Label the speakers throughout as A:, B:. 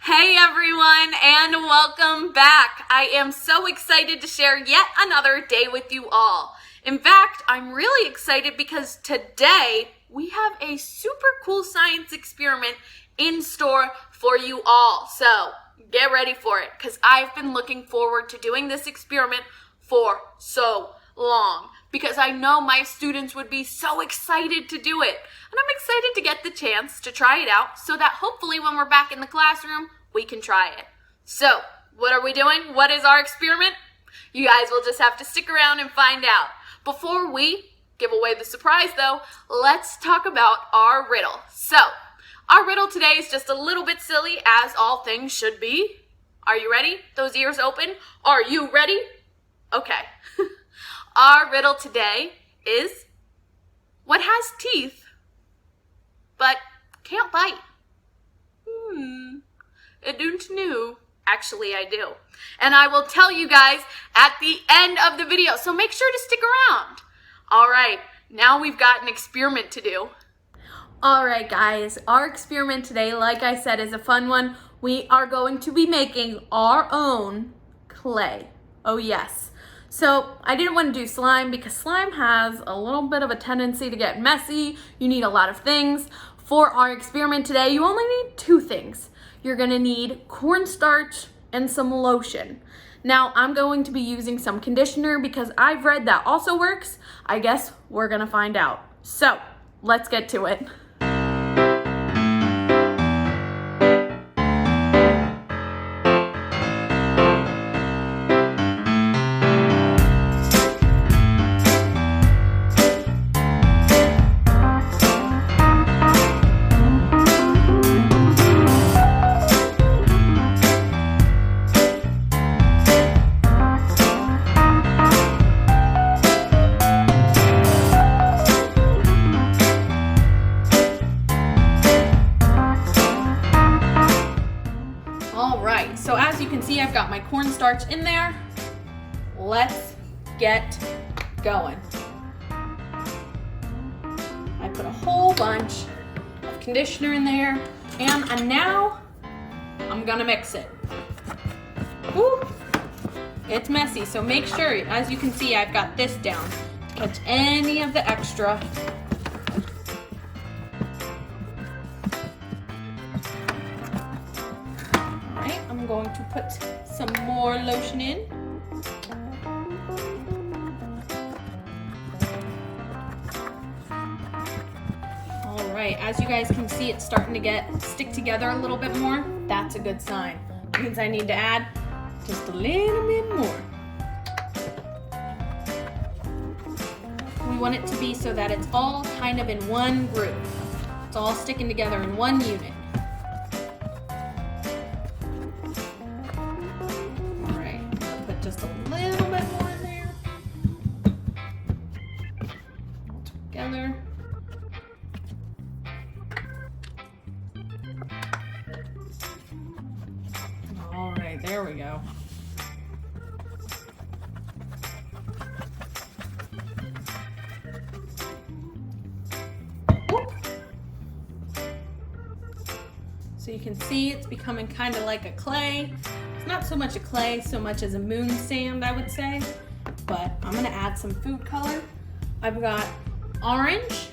A: Hey everyone, and welcome back. I am so excited to share yet another day with you all. In fact, I'm really excited because today we have a super cool science experiment in store for you all. So get ready for it because I've been looking forward to doing this experiment for so long because I know my students would be so excited to do it. And I'm excited to get the chance to try it out so that hopefully when we're back in the classroom, we can try it. So, what are we doing? What is our experiment? You guys will just have to stick around and find out. Before we give away the surprise though, let's talk about our riddle. So, our riddle today is just a little bit silly, as all things should be. Are you ready? Those ears open? Are you ready? Okay. Our riddle today is, what has teeth but can't bite? I don't know. Actually, I do. And I will tell you guys at the end of the video, so make sure to stick around. All right, now we've got an experiment to do. All right, guys, our experiment today, like I said, is a fun one. We are going to be making our own clay. Oh, yes. So I didn't want to do slime because slime has a little bit of a tendency to get messy. You need a lot of things. For our experiment today, you only need two things. You're gonna need cornstarch and some lotion. Now, I'm going to be using some conditioner because I've read that also works. I guess we're gonna find out. So, let's get to it. So as you can see, I've got my cornstarch in there. Let's get going. I put a whole bunch of conditioner in there, and now I'm gonna mix it. Woo! It's messy, so make sure, as you can see, I've got this down to catch any of the extra. I'm going to put some more lotion in. All right, as you guys can see, it's starting to stick together a little bit more. That's a good sign. It means I need to add just a little bit more. We want it to be so that it's all kind of in one group. It's all sticking together in one unit. Just a little bit more in there. All together. All right, there we go. Whoop. So you can see it's becoming kind of like a clay. It's not so much a clay, so much as a moon sand, I would say. But I'm gonna add some food color. I've got orange.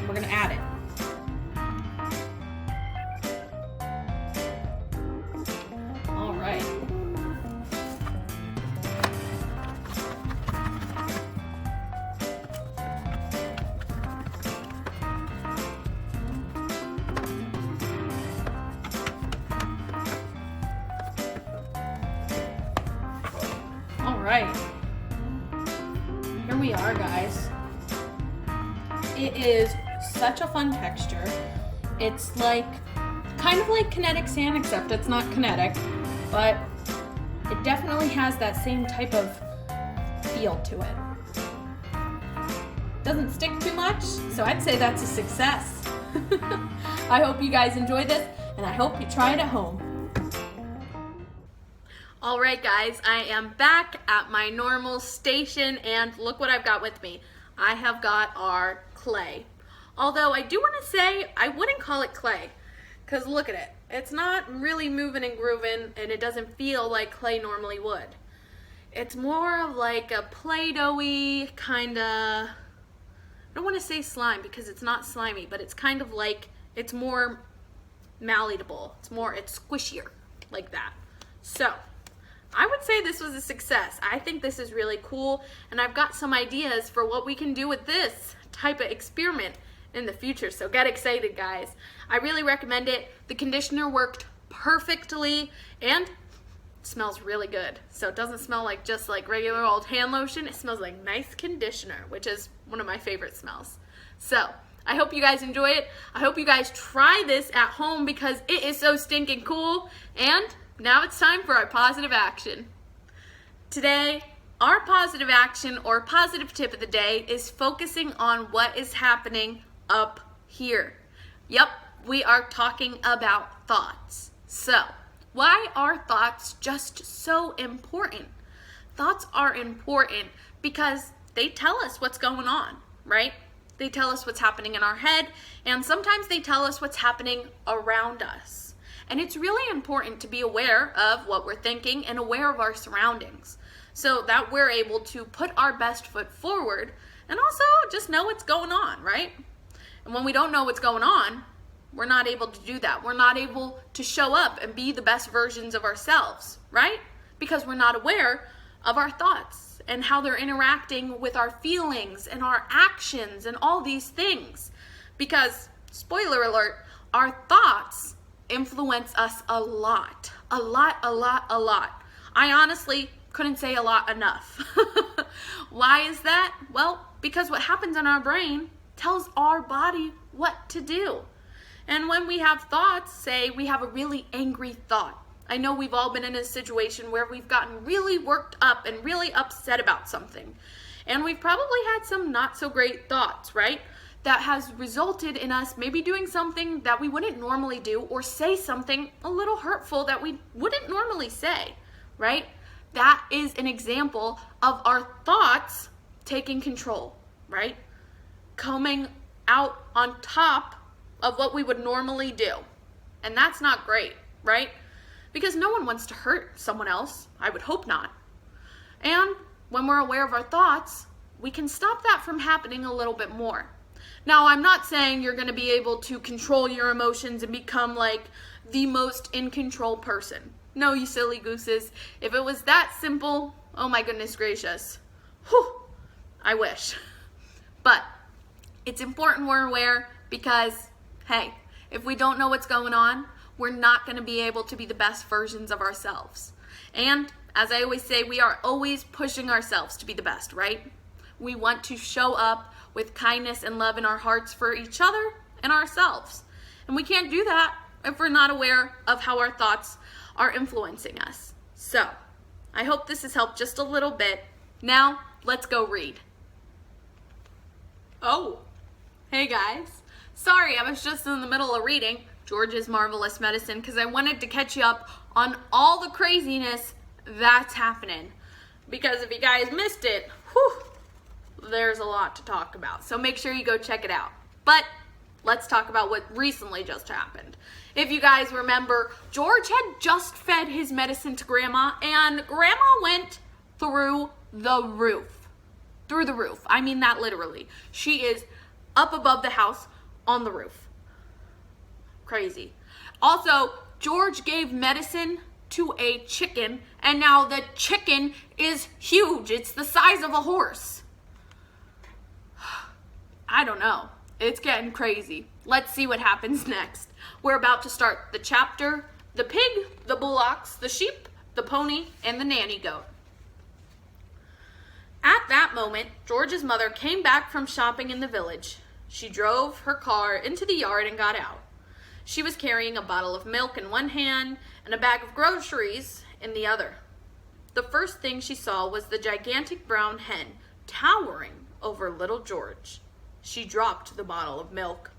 A: We're gonna add it. All right. Right. Here we are, guys. It is such a fun texture. It's like, kind of like kinetic sand, except it's not kinetic, but it definitely has that same type of feel to it. Doesn't stick too much, so I'd say that's a success. I hope you guys enjoyed this, and I hope you try it at home. All right, guys, I am back at my normal station, and look what I've got with me. I have got our clay. Although I do want to say I wouldn't call it clay, because look at it. It's not really moving and grooving, and it doesn't feel like clay normally would. It's more of like a Play-Doh-y kind of, I don't want to say slime because it's not slimy, but it's kind of like, it's more malleable. It's squishier like that. So I would say this was a success. I think this is really cool, and I've got some ideas for what we can do with this type of experiment in the future. So get excited, guys. I really recommend it. The conditioner worked perfectly and smells really good. So it doesn't smell like just like regular old hand lotion. It smells like nice conditioner, which is one of my favorite smells. So I hope you guys enjoy it. I hope you guys try this at home because it is so stinking cool. And now it's time for our positive action. Today, our positive action or positive tip of the day is focusing on what is happening up here. Yep, we are talking about thoughts. So, why are thoughts just so important? Thoughts are important because they tell us what's going on, right? They tell us what's happening in our head, and sometimes they tell us what's happening around us. And it's really important to be aware of what we're thinking and aware of our surroundings so that we're able to put our best foot forward and also just know what's going on, right? And when we don't know what's going on, we're not able to do that. We're not able to show up and be the best versions of ourselves, right? Because we're not aware of our thoughts and how they're interacting with our feelings and our actions and all these things. Because, spoiler alert, our thoughts influence us a lot. A lot. I honestly couldn't say a lot enough. Why is that? Well, because what happens in our brain tells our body what to do. And when we have thoughts, say we have a really angry thought. I know we've all been in a situation where we've gotten really worked up and really upset about something. And we've probably had some not so great thoughts, right? That has resulted in us maybe doing something that we wouldn't normally do or say something a little hurtful that we wouldn't normally say, right? That is an example of our thoughts taking control, right? Coming out on top of what we would normally do. And that's not great, right? Because no one wants to hurt someone else. I would hope not. And when we're aware of our thoughts, we can stop that from happening a little bit more. Now, I'm not saying you're going to be able to control your emotions and become like the most in control person. No, you silly gooses. If it was that simple, oh my goodness gracious. Whew, I wish. But it's important we're aware because, hey, if we don't know what's going on, we're not going to be able to be the best versions of ourselves. And as I always say, we are always pushing ourselves to be the best, right? We want to show up with kindness and love in our hearts for each other and ourselves. And we can't do that if we're not aware of how our thoughts are influencing us. So, I hope this has helped just a little bit. Now, let's go read. Oh, hey guys. Sorry, I was just in the middle of reading George's Marvelous Medicine because I wanted to catch you up on all the craziness that's happening. Because if you guys missed it, whew, there's a lot to talk about. So make sure you go check it out. But let's talk about what recently just happened. If you guys remember, George had just fed his medicine to Grandma, and Grandma went through the roof. Through the roof. I mean that literally. She is up above the house on the roof. Crazy. Also, George gave medicine to a chicken, and now the chicken is huge. It's the size of a horse. I don't know. It's getting crazy. Let's see what happens next. We're about to start the chapter, the pig, the bullocks, the sheep, the pony, and the nanny goat. At that moment, George's mother came back from shopping in the village. She drove her car into the yard and got out. She was carrying a bottle of milk in one hand and a bag of groceries in the other. The first thing she saw was the gigantic brown hen towering over little George. She dropped the bottle of milk.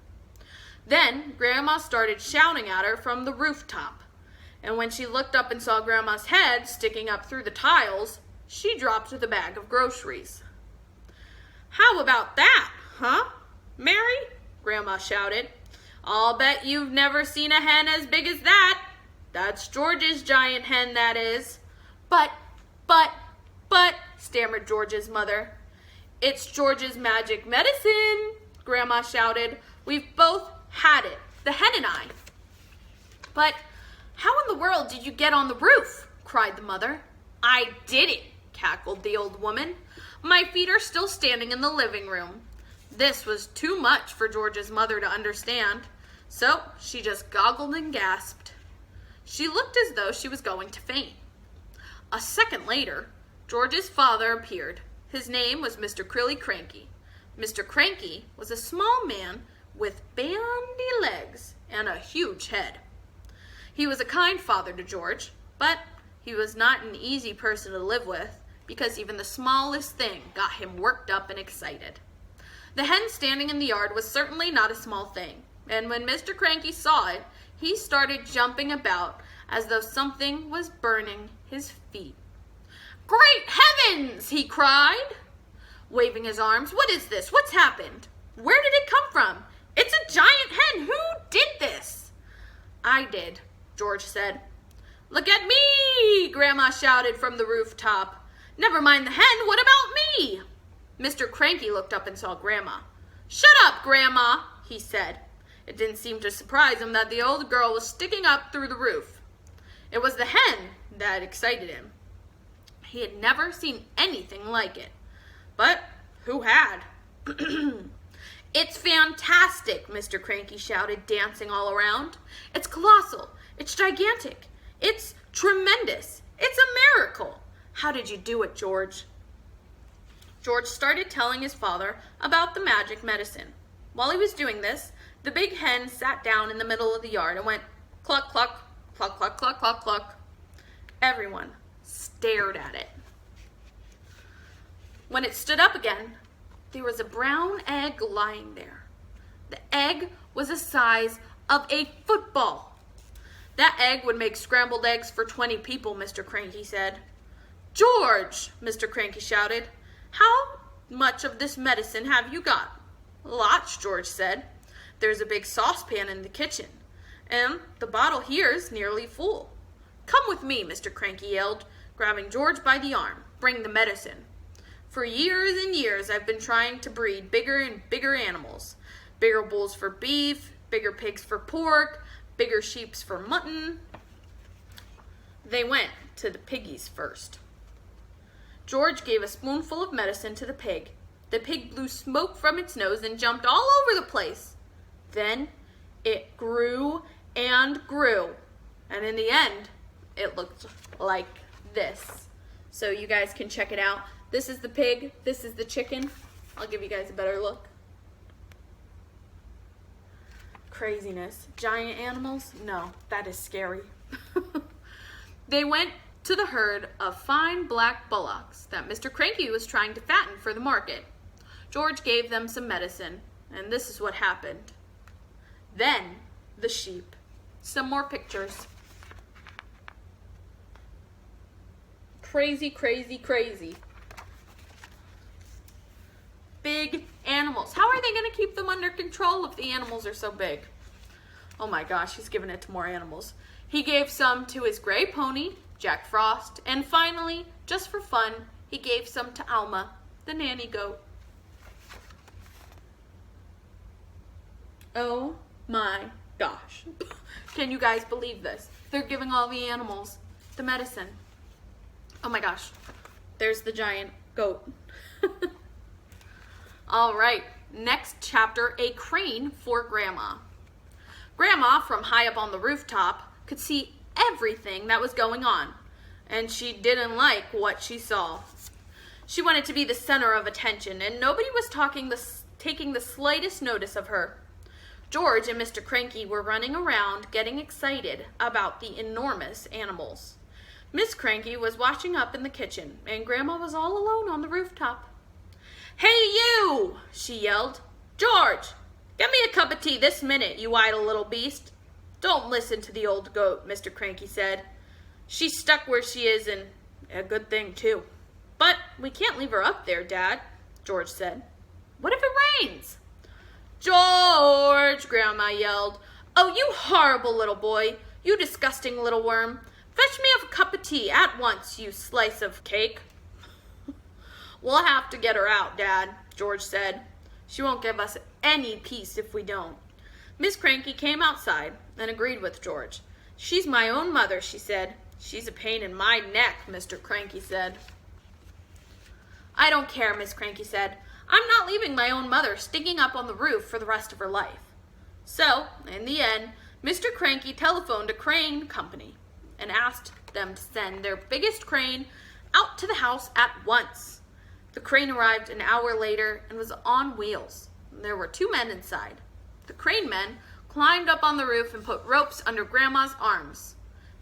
A: Then Grandma started shouting at her from the rooftop. And when she looked up and saw Grandma's head sticking up through the tiles, she dropped the bag of groceries. "How about that, huh, Mary?" Grandma shouted. I'll bet you've never seen a hen as big as that. That's George's giant hen, that is. But, stammered George's mother. It's George's magic medicine, Grandma shouted. We've both had it, the hen and I. But how in the world did you get on the roof? Cried the mother. I did it, cackled the old woman. My feet are still standing in the living room. This was too much for George's mother to understand, so she just goggled and gasped. She looked as though she was going to faint. A second later, George's father appeared. His name was Mr. Crilly Cranky. Mr. Cranky was a small man with bandy legs and a huge head. He was a kind father to George, but he was not an easy person to live with because even the smallest thing got him worked up and excited. The hen standing in the yard was certainly not a small thing, and when Mr. Cranky saw it, he started jumping about as though something was burning his feet. Great heavens, he cried, waving his arms. What is this? What's happened? Where did it come from? It's a giant hen. Who did this? I did, George said. Look at me, Grandma shouted from the rooftop. Never mind the hen, what about me? Mr. Cranky looked up and saw Grandma. Shut up, Grandma, he said. It didn't seem to surprise him that the old girl was sticking up through the roof. It was the hen that excited him. He had never seen anything like it. But who had? It's fantastic, Mr. Cranky shouted, dancing all around. It's colossal. It's gigantic. It's tremendous. It's a miracle. How did you do it, George? George started telling his father about the magic medicine. While he was doing this, the big hen sat down in the middle of the yard and went cluck, cluck, cluck, cluck, cluck, cluck, cluck. Everyone stared at it. When it stood up again, there was a brown egg lying there. The egg was the size of a football. That egg would make scrambled eggs for 20 people, Mr. Cranky said. George, Mr. Cranky shouted, how much of this medicine have you got? Lots, George said. There's a big saucepan in the kitchen, and the bottle here is nearly full. Come with me, Mr. Cranky yelled, grabbing George by the arm. Bring the medicine. For years and years, I've been trying to breed bigger and bigger animals. Bigger bulls for beef, bigger pigs for pork, bigger sheep for mutton. They went to the piggies first. George gave a spoonful of medicine to the pig. The pig blew smoke from its nose and jumped all over the place. Then it grew and grew. And in the end, it looked like this. So you guys can check it out. This is the pig. This is the chicken. I'll give you guys a better look. Craziness. Giant animals? No, that is scary. They went to the herd of fine black bullocks that Mr. Cranky was trying to fatten for the market. George gave them some medicine, and this is what happened. Then the sheep. Some more pictures. Crazy, crazy, crazy. Big animals. How are they going to keep them under control if the animals are so big? Oh my gosh, he's giving it to more animals. He gave some to his gray pony, Jack Frost, and finally, just for fun, he gave some to Alma, the nanny goat. Oh my gosh. Can you guys believe this? They're giving all the animals the medicine. Oh my gosh. There's the giant goat. All right, next chapter, a crane for Grandma. Grandma, from high up on the rooftop, could see everything that was going on, and she didn't like what she saw. She wanted to be the center of attention, and nobody was taking the slightest notice of her. George and Mr. Cranky were running around getting excited about the enormous animals. Miss Cranky was washing up in the kitchen, and Grandma was all alone on the rooftop. Hey you, she yelled. George, get me a cup of tea this minute, you idle little beast. Don't listen to the old goat, Mr. Cranky said. She's stuck where she is, and a good thing too. But we can't leave her up there, Dad, George said. What if it rains? "George," Grandma yelled. "Oh, you horrible little boy. You disgusting little worm. Fetch me a cup of tea at once, you slice of cake." "We'll have to get her out, Dad," George said. "She won't give us any peace if we don't." Miss Cranky came outside and agreed with George. "She's my own mother," she said. "She's a pain in my neck," Mr. Cranky said. "I don't care," Miss Cranky said. "I'm not leaving my own mother sticking up on the roof for the rest of her life." So, in the end, Mr. Cranky telephoned a crane company and asked them to send their biggest crane out to the house at once. The crane arrived an hour later and was on wheels. There were 2 men inside. The crane men climbed up on the roof and put ropes under Grandma's arms.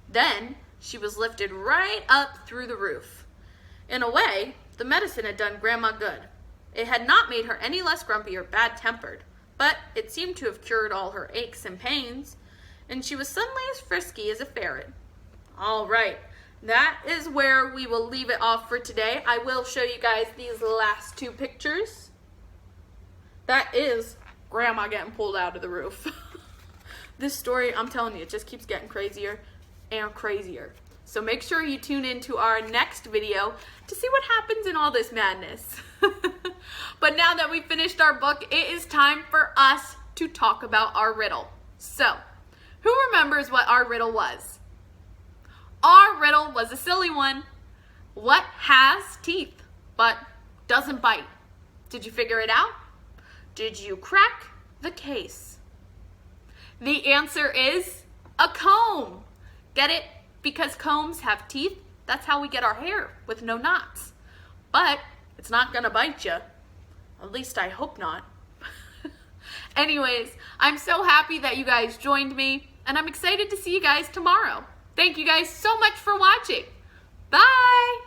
A: Then she was lifted right up through the roof. In a way, the medicine had done Grandma good. It had not made her any less grumpy or bad-tempered, but it seemed to have cured all her aches and pains, and she was suddenly as frisky as a ferret. All right, that is where we will leave it off for today. I will show you guys these last 2 pictures. That is Grandma getting pulled out of the roof. This story, I'm telling you, it just keeps getting crazier and crazier. So make sure you tune in to our next video to see what happens in all this madness. But now that we've finished our book, it is time for us to talk about our riddle. So, who remembers what our riddle was? Our riddle was a silly one. What has teeth but doesn't bite? Did you figure it out? Did you crack the case? The answer is a comb. Get it? Because combs have teeth, that's how we get our hair with no knots. But it's not gonna bite you. At least I hope not. Anyways, I'm so happy that you guys joined me, and I'm excited to see you guys tomorrow. Thank you guys so much for watching. Bye!